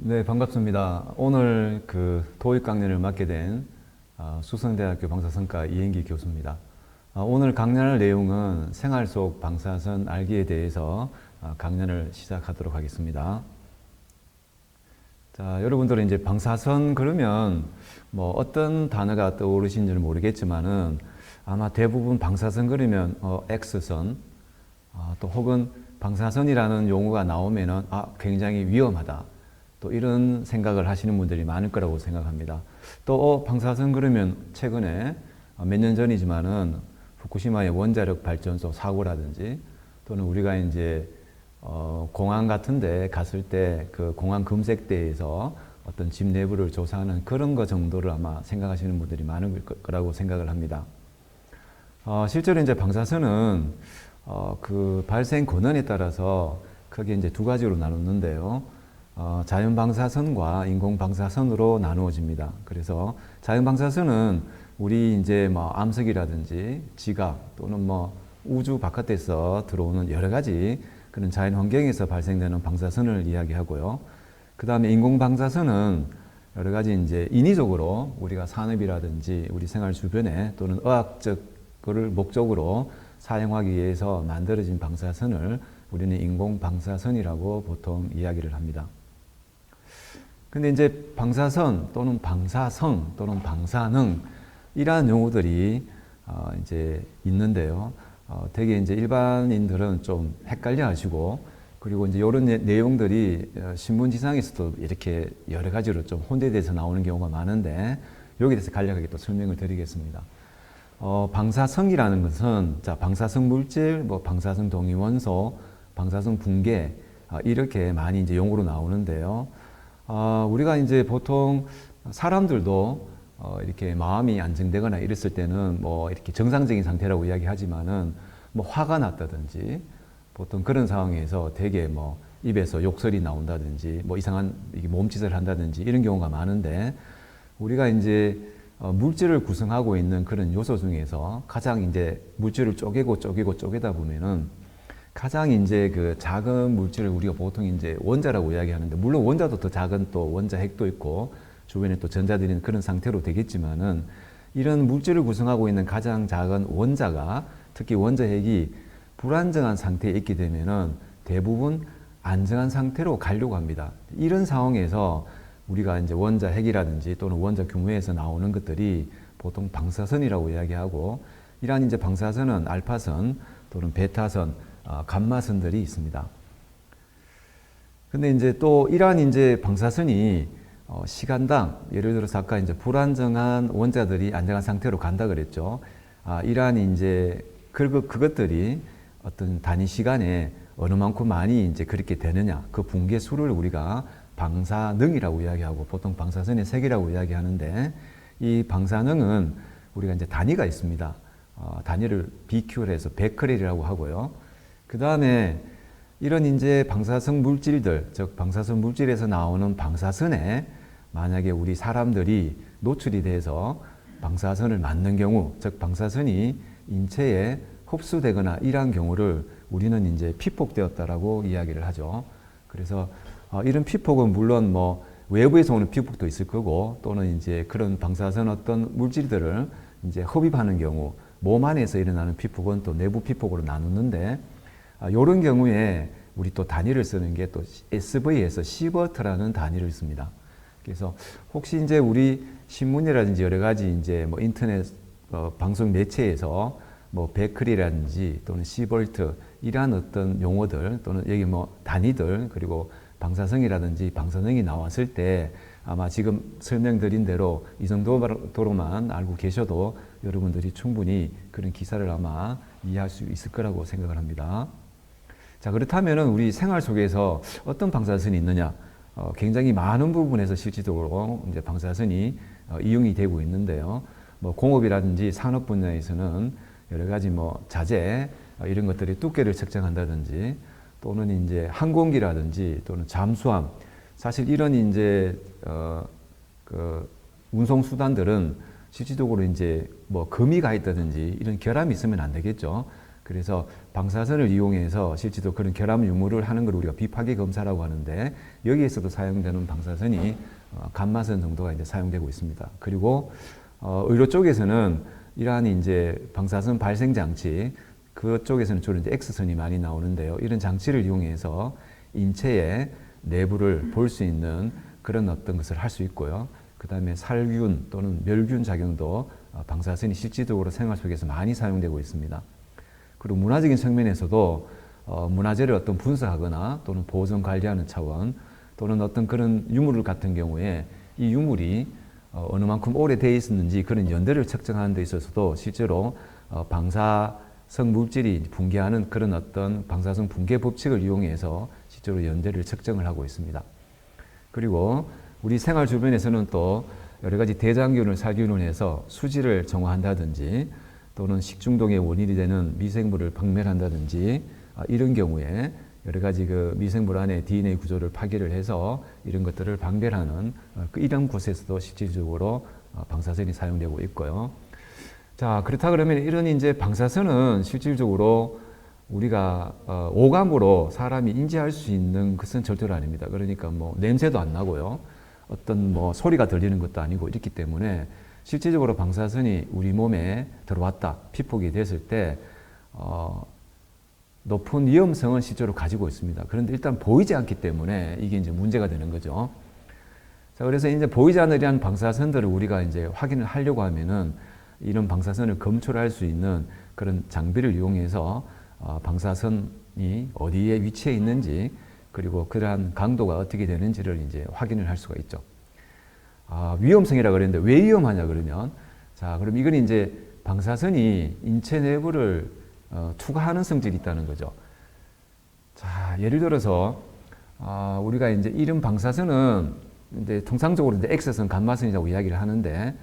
네, 반갑습니다. 오늘 토익 강연을 맡게 된 수성대학교 방사선과 이행기 교수입니다. 오늘 강연할 내용은 생활 속 방사선 알기에 대해서 강연을 시작하도록 하겠습니다. 자, 여러분들은 이제 방사선 그러면 뭐 어떤 단어가 떠오르신지는 모르겠지만은 아마 대부분 방사선 그러면 X선 또 혹은 방사선이라는 용어가 나오면은 굉장히 위험하다. 또 이런 생각을 하시는 분들이 많을 거라고 생각합니다. 또 방사선 그러면 최근에 몇 년 전이지만은 후쿠시마의 원자력 발전소 사고라든지 또는 우리가 이제 공항 같은데 갔을 때 그 공항 검색대에서 어떤 집 내부를 조사하는 그런 거 정도를 아마 생각하시는 분들이 많을 거라고 생각을 합니다. 실제로 이제 방사선은 그 발생 근원에 따라서 크게 이제 두 가지로 나누는데요. 자연 방사선과 인공 방사선으로 나누어집니다. 그래서 자연 방사선은 우리 이제 뭐 암석이라든지 지각 또는 뭐 우주 바깥에서 들어오는 여러 가지 그런 자연 환경에서 발생되는 방사선을 이야기하고요. 그 다음에 인공 방사선은 여러 가지 이제 인위적으로 우리가 산업이라든지 우리 생활 주변에 또는 의학적 거를 목적으로 사용하기 위해서 만들어진 방사선을 우리는 인공 방사선이라고 보통 이야기를 합니다. 근데 이제 방사선 또는 방사성 또는 방사능 이러한 용어들이 이제 있는데요. 되게 이제 일반인들은 좀 헷갈려 하시고 그리고 이제 이런 내용들이 신문지상에서도 이렇게 여러 가지로 좀 혼재돼서 나오는 경우가 많은데 여기에 대해서 간략하게 또 설명을 드리겠습니다. 방사성이라는 것은 방사성 물질, 뭐 방사성 동위원소, 방사성 붕괴 이렇게 많이 이제 용어로 나오는데요. 우리가 이제 보통 사람들도 이렇게 마음이 안정되거나 이랬을 때는 뭐 이렇게 정상적인 상태라고 이야기하지만은 뭐 화가 났다든지 보통 그런 상황에서 되게 뭐 입에서 욕설이 나온다든지 뭐 이상한 몸짓을 한다든지 이런 경우가 많은데 우리가 이제 물질을 구성하고 있는 그런 요소 중에서 가장 이제 물질을 쪼개다 보면은 가장 이제 그 작은 물질을 우리가 보통 이제 원자라고 이야기하는데 물론 원자도 더 작은 또 원자 핵도 있고 주변에 또 전자들이 있는 그런 상태로 되겠지만은 이런 물질을 구성하고 있는 가장 작은 원자가 특히 원자 핵이 불안정한 상태에 있게 되면은 대부분 안정한 상태로 가려고 합니다. 이런 상황에서 우리가 이제 원자 핵이라든지 또는 원자 규모에서 나오는 것들이 보통 방사선이라고 이야기하고 이러한 이제 방사선은 알파선 또는 베타선, 감마선들이 있습니다. 근데 이제 또 이러한 이제 방사선이 시간당 예를 들어서 아까 이제 불안정한 원자들이 안정한 상태로 간다 그랬죠. 이러한 이제 그것들이 어떤 단위 시간에 어느 만큼 많이 이제 그렇게 되느냐 그 붕괴 수를 우리가 방사능이라고 이야기하고 보통 방사선의 세기라고 이야기하는데 이 방사능은 우리가 이제 단위가 있습니다. 단위를 BQ를 해서 베크렐이라고 하고요. 그 다음에 이런 이제 방사성 물질들, 즉 방사선 물질에서 나오는 방사선에 만약에 우리 사람들이 노출이 돼서 방사선을 맞는 경우, 즉 방사선이 인체에 흡수되거나 이러한 경우를 우리는 이제 피폭되었다라고 이야기를 하죠. 그래서 이런 피폭은 물론 뭐 외부에서 오는 피폭도 있을 거고 또는 이제 그런 방사선 어떤 물질들을 이제 흡입하는 경우 몸 안에서 일어나는 피폭은 또 내부 피폭으로 나누는데 이런 경우에 우리 또 단위를 쓰는 게 또 SV에서 시버트라는 단위를 씁니다. 그래서 혹시 이제 우리 신문이라든지 여러 가지 이제 뭐 인터넷 방송 매체에서 뭐 베클이라든지 또는 시버트 이러한 어떤 용어들 또는 여기 뭐 단위들 그리고 방사성이라든지 방사능이 나왔을 때 아마 지금 설명드린 대로 이 정도로만 알고 계셔도 여러분들이 충분히 그런 기사를 아마 이해할 수 있을 거라고 생각을 합니다. 자, 그렇다면은 우리 생활 속에서 어떤 방사선이 있느냐? 굉장히 많은 부분에서 실질적으로 이제 방사선이 이용이 되고 있는데요. 뭐 공업이라든지 산업 분야에서는 여러 가지 뭐 자재 이런 것들이 두께를 측정한다든지 또는 이제 항공기라든지 또는 잠수함 사실 이런 이제 그 운송 수단들은 실질적으로 이제 뭐 금이 가 있다든지 이런 결함이 있으면 안 되겠죠. 그래서 방사선을 이용해서 실제로 그런 결합 유무를 하는 걸 우리가 비파괴 검사라고 하는데 여기에서도 사용되는 방사선이 감마선 정도가 이제 사용되고 있습니다. 그리고 의료 쪽에서는 이러한 이제 방사선 발생 장치 그쪽에서는 주로 이제 X선이 많이 나오는데요. 이런 장치를 이용해서 인체의 내부를 볼 수 있는 그런 어떤 것을 할 수 있고요. 그 다음에 살균 또는 멸균 작용도 방사선이 실질적으로 생활 속에서 많이 사용되고 있습니다. 그리고 문화적인 측면에서도 문화재를 어떤 분석하거나 또는 보존 관리하는 차원 또는 어떤 그런 유물 같은 경우에 이 유물이 어느 만큼 오래되어 있었는지 그런 연대를 측정하는 데 있어서도 실제로 방사성 물질이 붕괴하는 그런 어떤 방사성 붕괴 법칙을 이용해서 실제로 연대를 측정을 하고 있습니다. 그리고 우리 생활 주변에서는 또 여러 가지 대장균을 살균을 해서 수질을 정화한다든지 또는 식중독의 원인이 되는 미생물을 박멸한다든지 이런 경우에 여러 가지 그 미생물 안에 DNA 구조를 파괴를 해서 이런 것들을 박멸하는 이런 곳에서도 실질적으로 방사선이 사용되고 있고요. 자, 그렇다 그러면 이런 이제 방사선은 실질적으로 우리가 오감으로 사람이 인지할 수 있는 것은 절대로 아닙니다. 그러니까 뭐 냄새도 안 나고요. 어떤 뭐 소리가 들리는 것도 아니고 이렇기 때문에 실질적으로 방사선이 우리 몸에 들어왔다, 피폭이 됐을 때 높은 위험성은 실제로 가지고 있습니다. 그런데 일단 보이지 않기 때문에 이게 이제 문제가 되는 거죠. 자, 그래서 이제 보이지 않으려는 방사선들을 우리가 이제 확인을 하려고 하면은 이런 방사선을 검출할 수 있는 그런 장비를 이용해서 방사선이 어디에 위치해 있는지 그리고 그러한 강도가 어떻게 되는지를 이제 확인을 할 수가 있죠. 위험성이라 그랬는데 왜 위험하냐 그러면 자, 그럼 이건 이제 방사선이 인체 내부를 투과하는 성질이 있다는 거죠. 자, 예를 들어서 우리가 이제 이런 방사선은 이제 통상적으로 이제 X선, 감마선이라고 이야기를 하는데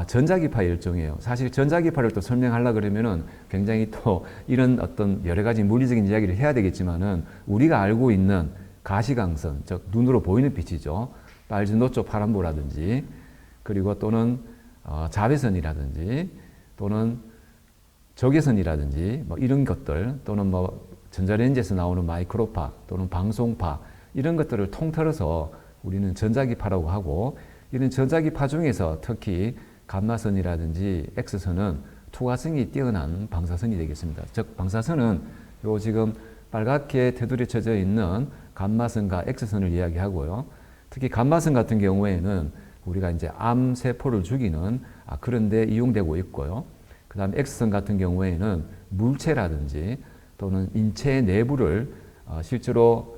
전자기파 일종이에요. 사실 전자기파를 또 설명하려 그러면은 굉장히 또 이런 어떤 여러 가지 물리적인 이야기를 해야 되겠지만은 우리가 알고 있는 가시광선, 즉 눈으로 보이는 빛이죠. 빨주노초 파란보라든지 그리고 또는 자외선이라든지 또는 적외선이라든지 뭐 이런 것들 또는 뭐 전자레인지에서 나오는 마이크로파 또는 방송파 이런 것들을 통틀어서 우리는 전자기파라고 하고 이런 전자기파 중에서 특히 감마선이라든지 X선은 투과성이 뛰어난 방사선이 되겠습니다. 즉 방사선은 요 지금 빨갛게 테두리 쳐져 있는 감마선과 X선을 이야기하고요. 특히 감마선 같은 경우에는 우리가 이제 암세포를 죽이는 그런 데 이용되고 있고요. 그 다음 X선 같은 경우에는 물체라든지 또는 인체 내부를 실제로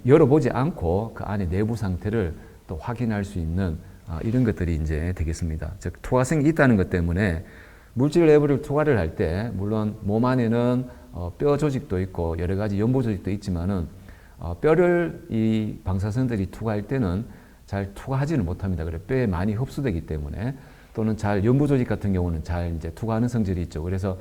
열어보지 않고 그 안에 내부 상태를 또 확인할 수 있는 이런 것들이 이제 되겠습니다. 즉 투과성이 있다는 것 때문에 물질 내부를 투과를 할 때 물론 몸 안에는 뼈 조직도 있고 여러 가지 연부 조직도 있지만은 뼈를 이 방사선들이 투과할 때는 잘 투과하지는 못합니다. 그래서 뼈에 많이 흡수되기 때문에 또는 잘 연부 조직 같은 경우는 잘 이제 투과하는 성질이 있죠. 그래서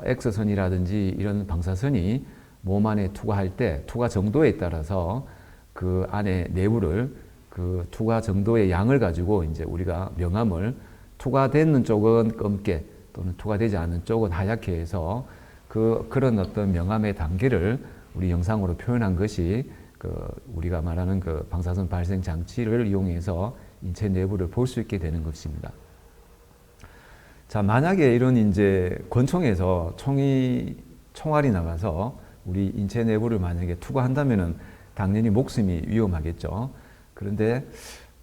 X선이라든지 이런 방사선이 몸 안에 투과할 때 투과 정도에 따라서 그 안에 내부를 그 투과 정도의 양을 가지고 이제 우리가 명암을 투과되는 쪽은 검게 또는 투과되지 않는 쪽은 하얗게 해서 그런 어떤 명암의 단계를 우리 영상으로 표현한 것이 우리가 말하는 그 방사선 발생 장치를 이용해서 인체 내부를 볼 수 있게 되는 것입니다. 자, 만약에 이런 이제 권총에서 총알이 나가서 우리 인체 내부를 만약에 투과한다면은 당연히 목숨이 위험하겠죠. 그런데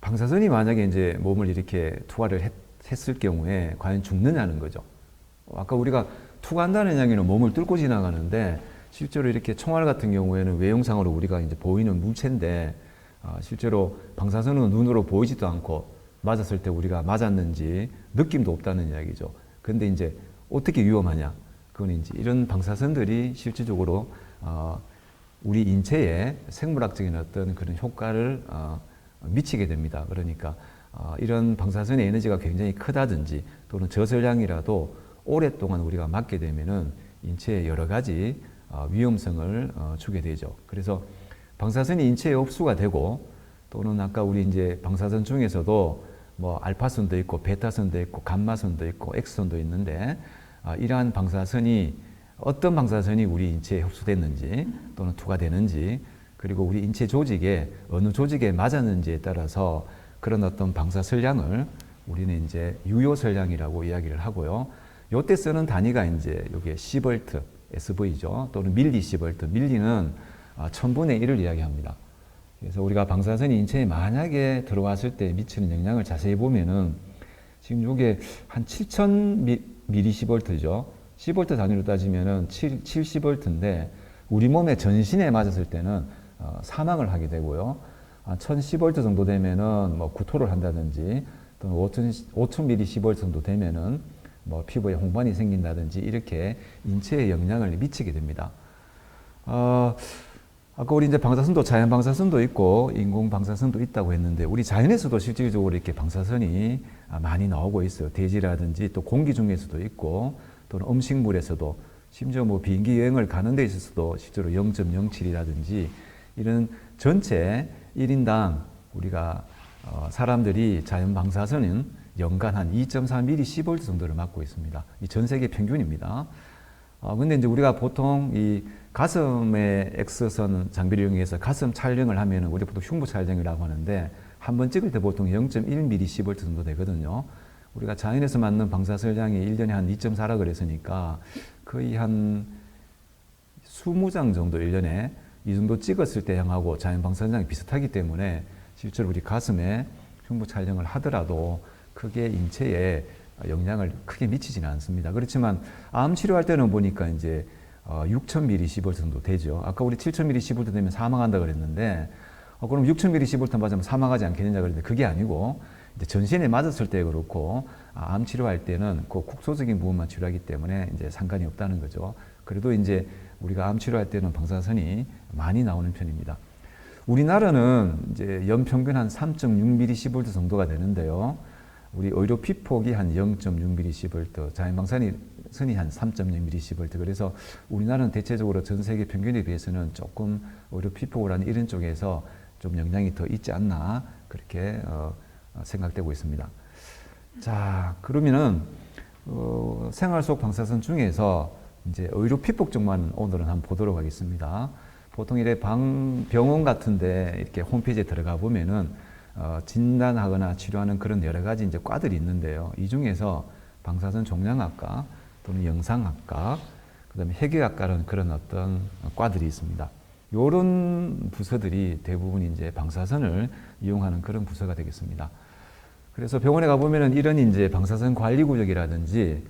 방사선이 만약에 이제 몸을 이렇게 투과를 했을 경우에 과연 죽느냐는 거죠. 아까 우리가 투과한다는 이야기는 몸을 뚫고 지나가는데 실제로 이렇게 총알 같은 경우에는 외형상으로 우리가 이제 보이는 물체인데 실제로 방사선은 눈으로 보이지도 않고 맞았을 때 우리가 맞았는지 느낌도 없다는 이야기죠. 근데 이제 어떻게 위험하냐? 그건 이제 이런 방사선들이 실질적으로 우리 인체에 생물학적인 어떤 그런 효과를 미치게 됩니다. 그러니까 이런 방사선의 에너지가 굉장히 크다든지 또는 저설량이라도 오랫동안 우리가 맞게 되면은 인체에 여러 가지 위험성을 주게 되죠. 그래서 방사선이 인체에 흡수가 되고 또는 아까 우리 이제 방사선 중에서도 뭐 알파선도 있고 베타선도 있고 감마선도 있고 X선도 있는데 이러한 방사선이 어떤 방사선이 우리 인체에 흡수됐는지 또는 투과되는지 그리고 우리 인체 조직에 어느 조직에 맞았는지에 따라서 그런 어떤 방사선량을 우리는 이제 유효선량이라고 이야기를 하고요. 요때 쓰는 단위가 이제 요게 시벌트, SV죠. 또는 밀리시벌트. 밀리는 1000분의 1을 이야기합니다. 그래서 우리가 방사선이 인체에 만약에 들어왔을 때 미치는 영향을 자세히 보면은 지금 요게 한 7000 밀리시벌트죠. 시볼트 단위로 따지면은 7시볼트인데 우리 몸의 전신에 맞았을 때는 사망을 하게 되고요. 1000시볼트 정도 되면은 뭐 구토를 한다든지 또는 5000mSv 정도 되면은 뭐 피부에 홍반이 생긴다든지 이렇게 인체에 영향을 미치게 됩니다. 아까 우리 이제 방사선도 자연 방사선도 있고 인공 방사선도 있다고 했는데 우리 자연에서도 실질적으로 이렇게 방사선이 많이 나오고 있어요. 대지라든지 또 공기 중에서도 있고 또는 음식물에서도 심지어 뭐 비행기 여행을 가는 데 있어서도 실제로 0.07이라든지 이런 전체 1인당 우리가 사람들이 자연 방사선은 연간 한 2.4mSv 정도를 맞고 있습니다. 이 전 세계 평균입니다. 근데 이제 우리가 보통 이 가슴에 엑스선 장비를 이용해서 가슴 촬영을 하면 우리 보통 흉부 촬영이라고 하는데 한 번 찍을 때 보통 0.1mSv 정도 되거든요. 우리가 자연에서 맞는 방사선량이 1년에 한 2.4라 그랬으니까 거의 한 20장 정도 1년에 이 정도 찍었을 때 향하고 자연 방사선량이 비슷하기 때문에 실제로 우리 가슴에 흉부 촬영을 하더라도 크게 인체에 영향을 크게 미치지는 않습니다. 그렇지만 암 치료할 때는 보니까 이제 6000mSv 정도 되죠. 아까 우리 7000mSv 되면 사망한다 그랬는데 그럼 6000mSv 맞으면 사망하지 않겠느냐 그랬는데 그게 아니고 이제 전신에 맞았을 때 그렇고 암 치료할 때는 그 국소적인 부분만 치료하기 때문에 이제 상관이 없다는 거죠. 그래도 이제 우리가 암 치료할 때는 방사선이 많이 나오는 편입니다. 우리나라는 이제 연평균 한 3.6mSv 정도가 되는데요. 우리 의료 피폭이 한 0.6mSv, 자연 방사선이 한 3.0mSv. 그래서 우리나라는 대체적으로 전 세계 평균에 비해서는 조금 의료 피폭을 하는 이런 쪽에서 좀 영향이 더 있지 않나 그렇게 생각되고 있습니다. 자, 그러면은 생활 속 방사선 중에서 이제 의료 피폭 쪽만 오늘은 한번 보도록 하겠습니다. 보통 이래 병원 같은데 이렇게 홈페이지에 들어가 보면은 진단하거나 치료하는 그런 여러 가지 이제 과들이 있는데요. 이 중에서 방사선 종양학과 또는 영상학과, 그다음에 해괴학과라는 그런 어떤 과들이 있습니다. 이런 부서들이 대부분 이제 방사선을 이용하는 그런 부서가 되겠습니다. 그래서 병원에 가보면은 이런 이제 방사선 관리 구역이라든지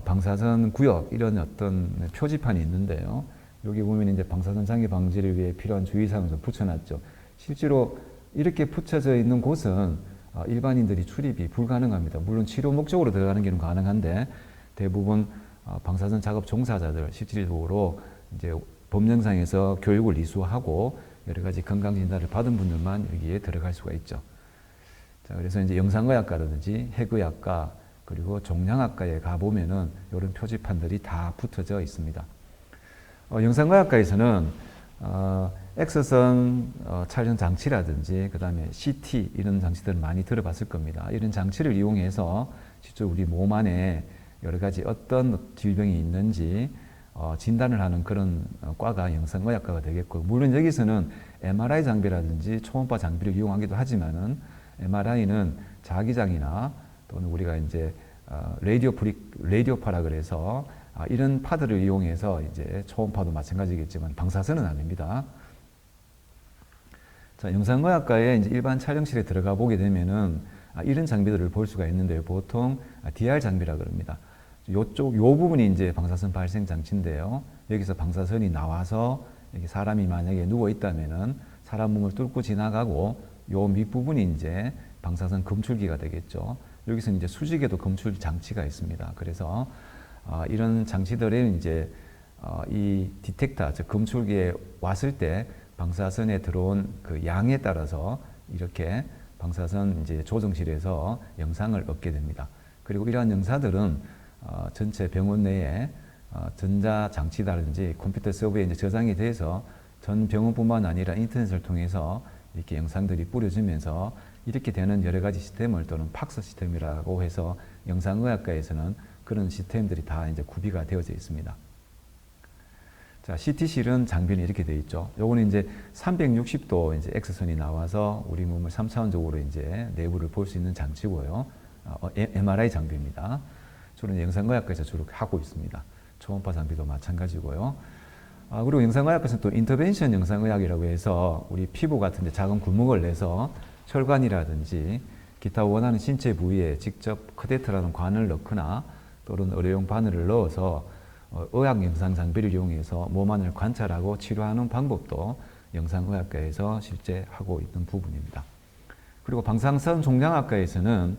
방사선 구역 이런 어떤 표지판이 있는데요. 여기 보면 이제 방사선 장애 방지를 위해 필요한 주의사항을 좀 붙여놨죠. 실제로 이렇게 붙여져 있는 곳은 일반인들이 출입이 불가능합니다. 물론 치료 목적으로 들어가는 길은 가능한데 대부분 방사선 작업 종사자들 실질적으로 이제 법령상에서 교육을 이수하고 여러 가지 건강 진단을 받은 분들만 여기에 들어갈 수가 있죠. 자, 그래서 이제 영상의학과라든지 해괴학과 그리고 종양학과에 가보면은 이런 표지판들이 다 붙어져 있습니다. 영상의학과에서는 엑스선 촬영 장치라든지 그 다음에 CT 이런 장치들을 많이 들어봤을 겁니다. 이런 장치를 이용해서 실제 우리 몸 안에 여러 가지 어떤 질병이 있는지 진단을 하는 그런 과가 영상의학과가 되겠고, 물론 여기서는 MRI 장비라든지 초음파 장비를 이용하기도 하지만은 MRI는 자기장이나 또는 우리가 이제 라디오파라 그래서 이런 파들을 이용해서 이제 초음파도 마찬가지겠지만 방사선은 아닙니다. 자, 영상의학과에 이제 일반 촬영실에 들어가 보게 되면은 이런 장비들을 볼 수가 있는데요. 보통 DR 장비라 그럽니다. 요 부분이 이제 방사선 발생 장치인데요. 여기서 방사선이 나와서 여기 사람이 만약에 누워 있다면은 사람 몸을 뚫고 지나가고 요 밑부분이 이제 방사선 검출기가 되겠죠. 여기서 이제 수직에도 검출 장치가 있습니다. 그래서 이런 장치들은 이제 이 디텍터, 즉 검출기에 왔을 때 방사선에 들어온 그 양에 따라서 이렇게 방사선 이제 조정실에서 영상을 얻게 됩니다. 그리고 이러한 영상들은 전체 병원 내에 전자장치라든지 컴퓨터 서버에 이제 저장이 돼서 전 병원뿐만 아니라 인터넷을 통해서 이렇게 영상들이 뿌려지면서 이렇게 되는 여러 가지 시스템을 또는 팍스 시스템이라고 해서 영상의학과에서는 그런 시스템들이 다 이제 구비가 되어져 있습니다. 자, CT실은 장비는 이렇게 되어 있죠. 요거는 이제 360도 이제 X선이 나와서 우리 몸을 3차원적으로 이제 내부를 볼 수 있는 장치고요. MRI 장비입니다. 주로 영상의학과에서 주로 하고 있습니다. 초음파 장비도 마찬가지고요. 그리고 영상의학에서는 또 인터벤션 영상의학이라고 해서 우리 피부 같은 데 작은 구멍을 내서 혈관이라든지 기타 원하는 신체 부위에 직접 카테터라는 관을 넣거나 또는 의료용 바늘을 넣어서 의학 영상 장비를 이용해서 몸 안을 관찰하고 치료하는 방법도 영상의학과에서 실제 하고 있는 부분입니다. 그리고 방사선 종양학과에서는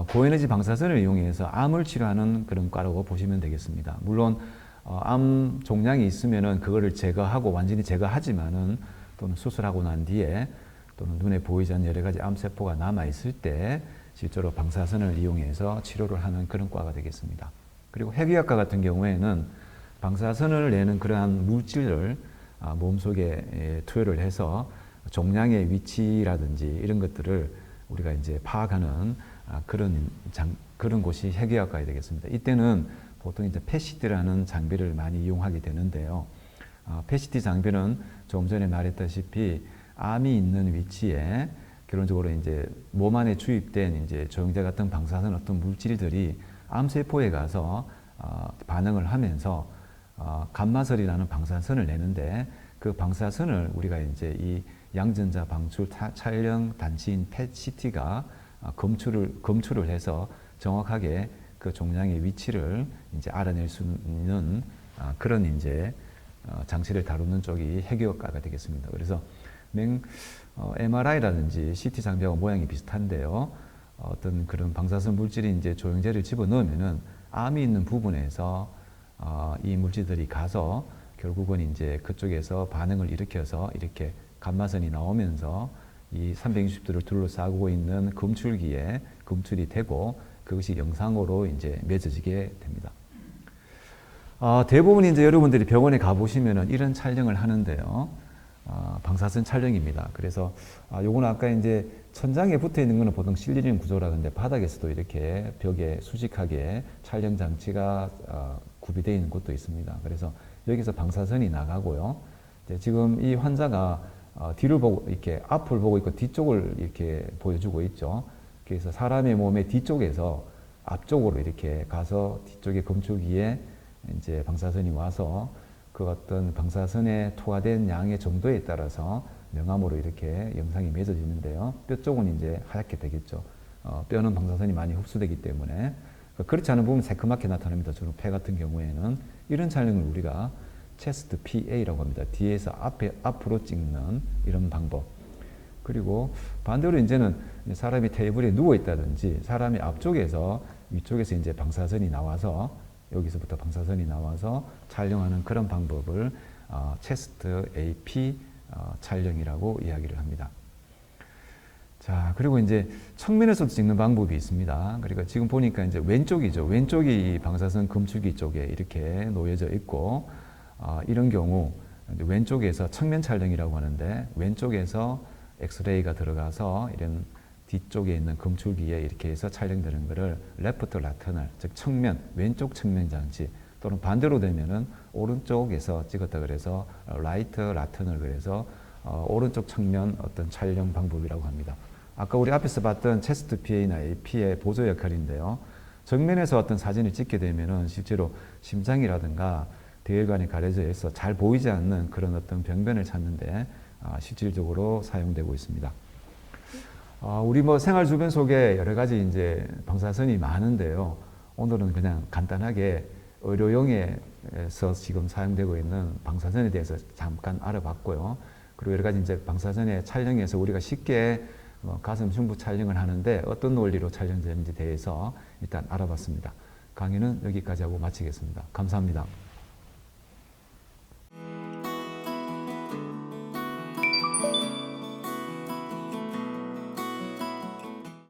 고에너지 방사선을 이용해서 암을 치료하는 그런 과라고 보시면 되겠습니다. 물론 암 종양이 있으면은 그거를 제거하고 완전히 제거하지만은 또는 수술하고 난 뒤에 또는 눈에 보이지 않는 여러 가지 암세포가 남아 있을 때 실제로 방사선을 이용해서 치료를 하는 그런 과가 되겠습니다. 그리고 핵의학과 같은 경우에는 방사선을 내는 그러한 물질을 몸속에 투여를 해서 종양의 위치라든지 이런 것들을 우리가 이제 파악하는 그런 곳이 핵의학과가 되겠습니다. 이때는 보통 이제 PET-CT라는 장비를 많이 이용하게 되는데요. PET-CT 장비는 조금 전에 말했다시피 암이 있는 위치에 결론적으로 이제 몸 안에 주입된 이제 조영제 같은 방사선 어떤 물질들이 암세포에 가서 반응을 하면서 감마설이라는 방사선을 내는데 그 방사선을 우리가 이제 이 양전자 방출 촬영 단치인 PET-CT가 검출을 해서 정확하게 그 종양의 위치를 이제 알아낼 수 있는 그런 이제 장치를 다루는 쪽이 핵의학과가 되겠습니다. 그래서 MRI라든지 CT 장비하고 모양이 비슷한데요. 어떤 그런 방사선 물질이 이제 조영제를 집어넣으면은 암이 있는 부분에서 이 물질들이 가서 결국은 이제 그쪽에서 반응을 일으켜서 이렇게 감마선이 나오면서 이 360도를 둘러싸고 있는 검출기에 검출이 되고 그것이 영상으로 이제 맺어지게 됩니다. 대부분 이제 여러분들이 병원에 가보시면은 이런 촬영을 하는데요. 방사선 촬영입니다. 그래서 요거는 아까 이제 천장에 붙어 있는 거는 보통 실리는 구조라 근데 바닥에서도 이렇게 벽에 수직하게 촬영 장치가 구비되어 있는 곳도 있습니다. 그래서 여기서 방사선이 나가고요. 이제 지금 이 환자가 뒤를 보고 이렇게 앞을 보고 있고 뒤쪽을 이렇게 보여주고 있죠. 그래서 사람의 몸의 뒤쪽에서 앞쪽으로 이렇게 가서 뒤쪽에 검출기에 이제 방사선이 와서 그 어떤 방사선에 투하된 양의 정도에 따라서 명암으로 이렇게 영상이 맺어지는데요. 뼈 쪽은 이제 하얗게 되겠죠. 뼈는 방사선이 많이 흡수되기 때문에 그렇지 않은 부분 새까맣게 나타납니다. 주로 폐 같은 경우에는 이런 촬영을 우리가 체스트 PA라고 합니다. 뒤에서 앞으로 찍는 이런 방법. 그리고 반대로 이제는 사람이 테이블에 누워 있다든지 사람이 앞쪽에서 위쪽에서 이제 방사선이 나와서 여기서부터 방사선이 나와서 촬영하는 그런 방법을 체스트 AP 촬영이라고 이야기를 합니다. 자, 그리고 이제 측면에서도 찍는 방법이 있습니다. 그러니까 지금 보니까 이제 왼쪽이죠. 왼쪽이 방사선 검출기 쪽에 이렇게 놓여져 있고, 이런 경우 왼쪽에서 측면 촬영이라고 하는데 왼쪽에서 엑스레이가 들어가서 이런 뒤쪽에 있는 검출기에 이렇게 해서 촬영되는 것을 레프트 라터널, 즉 측면, 왼쪽 측면 장치 또는 반대로 되면은 오른쪽에서 찍었다 그래서 라이트 라터널 그래서 오른쪽 측면 어떤 촬영 방법이라고 합니다. 아까 우리 앞에서 봤던 체스트 PA나 AP의 보조 역할인데요. 정면에서 어떤 사진을 찍게 되면은 실제로 심장이라든가 대혈관이 가려져 있어 잘 보이지 않는 그런 어떤 병변을 찾는데 실질적으로 사용되고 있습니다. 우리 뭐 생활 주변 속에 여러 가지 이제 방사선이 많은데요. 오늘은 그냥 간단하게 의료용에서 지금 사용되고 있는 방사선에 대해서 잠깐 알아봤고요. 그리고 여러 가지 이제 방사선의 촬영에서 우리가 쉽게 가슴 흉부 촬영을 하는데 어떤 원리로 촬영되는지 대해서 일단 알아봤습니다. 강의는 여기까지 하고 마치겠습니다. 감사합니다.